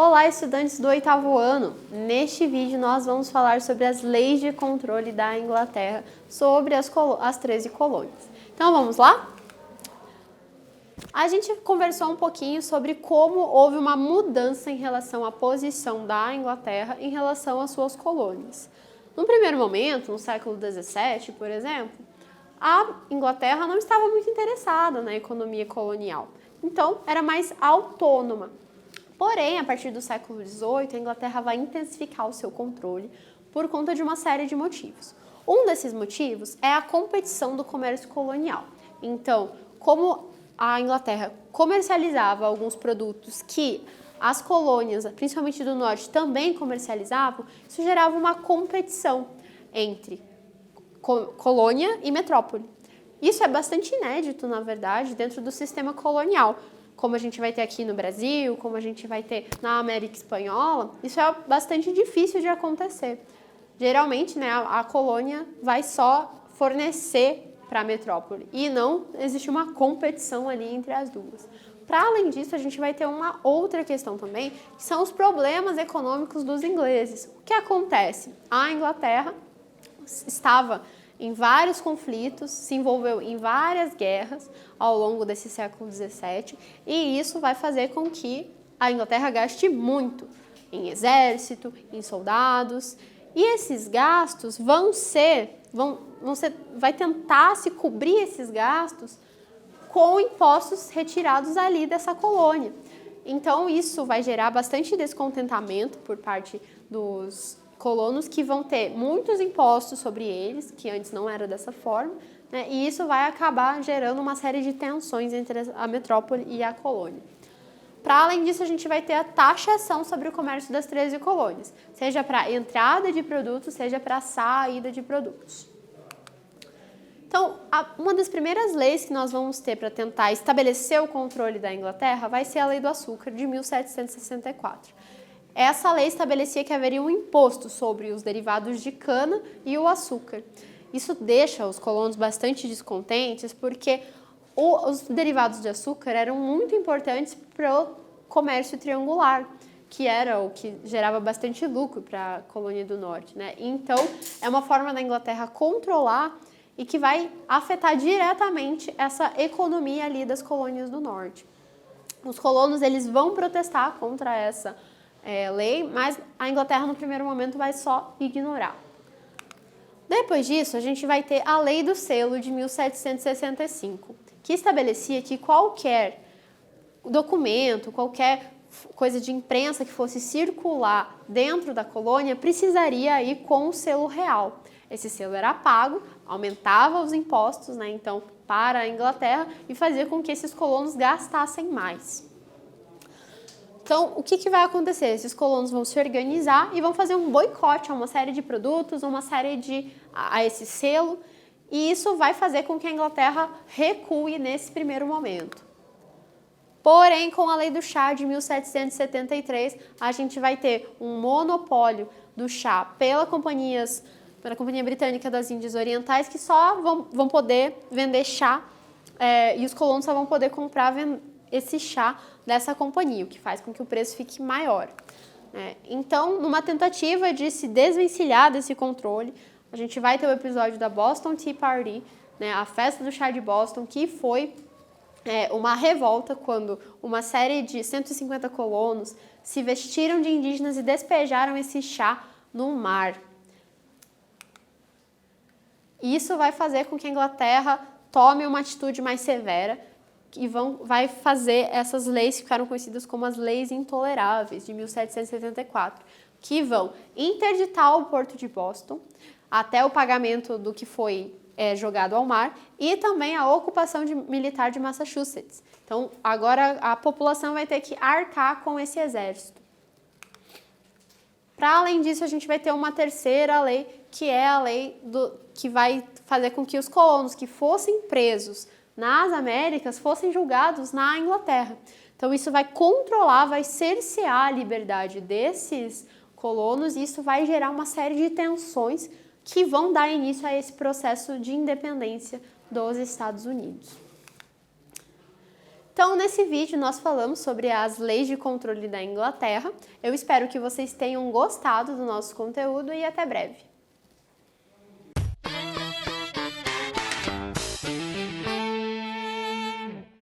Olá, estudantes do 8º ano! Neste vídeo nós vamos falar sobre as leis de controle da Inglaterra sobre as 13 colônias. Então vamos lá? A gente conversou um pouquinho sobre como houve uma mudança em relação à posição da Inglaterra em relação às suas colônias. No primeiro momento, no século XVII, por exemplo, a Inglaterra não estava muito interessada na economia colonial, então era mais autônoma. Porém, a partir do século XVIII, a Inglaterra vai intensificar o seu controle por conta de uma série de motivos. Um desses motivos é a competição do comércio colonial. Então, como a Inglaterra comercializava alguns produtos que as colônias, principalmente do norte, também comercializavam, isso gerava uma competição entre colônia e metrópole. Isso é bastante inédito, na verdade, dentro do sistema colonial. Como a gente vai ter aqui no Brasil, como a gente vai ter na América Espanhola, isso é bastante difícil de acontecer. Geralmente, né, a colônia vai só fornecer para a metrópole e não existe uma competição ali entre as duas. Para além disso, a gente vai ter uma outra questão também, que são os problemas econômicos dos ingleses. O que acontece? A Inglaterra estava em vários conflitos, se envolveu em várias guerras ao longo desse século XVII e isso vai fazer com que a Inglaterra gaste muito em exército, em soldados, e esses gastos vai tentar se cobrir esses gastos com impostos retirados ali dessa colônia. Então isso vai gerar bastante descontentamento por parte dos colonos, que vão ter muitos impostos sobre eles, que antes não era dessa forma, né? E isso vai acabar gerando uma série de tensões entre a metrópole e a colônia. Para além disso, a gente vai ter a taxação sobre o comércio das 13 colônias, seja para entrada de produtos, seja para saída de produtos. Então, uma das primeiras leis que nós vamos ter para tentar estabelecer o controle da Inglaterra vai ser a Lei do Açúcar, de 1764. Essa lei estabelecia que haveria um imposto sobre os derivados de cana e o açúcar. Isso deixa os colonos bastante descontentes porque os derivados de açúcar eram muito importantes para o comércio triangular, que era o que gerava bastante lucro para a colônia do norte, né? Então, é uma forma da Inglaterra controlar e que vai afetar diretamente essa economia ali das colônias do norte. Os colonos eles vão protestar contra essa lei, mas a Inglaterra no primeiro momento vai só ignorar. Depois disso, a gente vai ter a Lei do Selo de 1765, que estabelecia que qualquer documento, qualquer coisa de imprensa que fosse circular dentro da colônia precisaria ir com o selo real. Esse selo era pago, aumentava os impostos, né, então, para a Inglaterra e fazia com que esses colonos gastassem mais. Então, o que vai acontecer? Esses colonos vão se organizar e vão fazer um boicote a uma série de produtos, a esse selo, e isso vai fazer com que a Inglaterra recue nesse primeiro momento. Porém, com a Lei do Chá de 1773, a gente vai ter um monopólio do chá pela Companhia Britânica das Índias Orientais, que só vão poder vender chá e os colonos só vão poder comprar esse chá dessa companhia, o que faz com que o preço fique maior. Então, numa tentativa de se desvencilhar desse controle, a gente vai ter o episódio da Boston Tea Party, né, a festa do chá de Boston, que foi uma revolta quando uma série de 150 colonos se vestiram de indígenas e despejaram esse chá no mar. Isso vai fazer com que a Inglaterra tome uma atitude mais severa e vai fazer essas leis que ficaram conhecidas como as Leis Intoleráveis, de 1774, que vão interditar o porto de Boston até o pagamento do que foi jogado ao mar e também a ocupação militar de Massachusetts. Então, agora a população vai ter que arcar com esse exército. Para além disso, a gente vai ter uma terceira lei, que é a lei que vai fazer com que os colonos que fossem presos nas Américas fossem julgados na Inglaterra. Então isso vai controlar, vai cercear a liberdade desses colonos e isso vai gerar uma série de tensões que vão dar início a esse processo de independência dos Estados Unidos. Então, nesse vídeo, nós falamos sobre as leis de controle da Inglaterra. Eu espero que vocês tenham gostado do nosso conteúdo e até breve.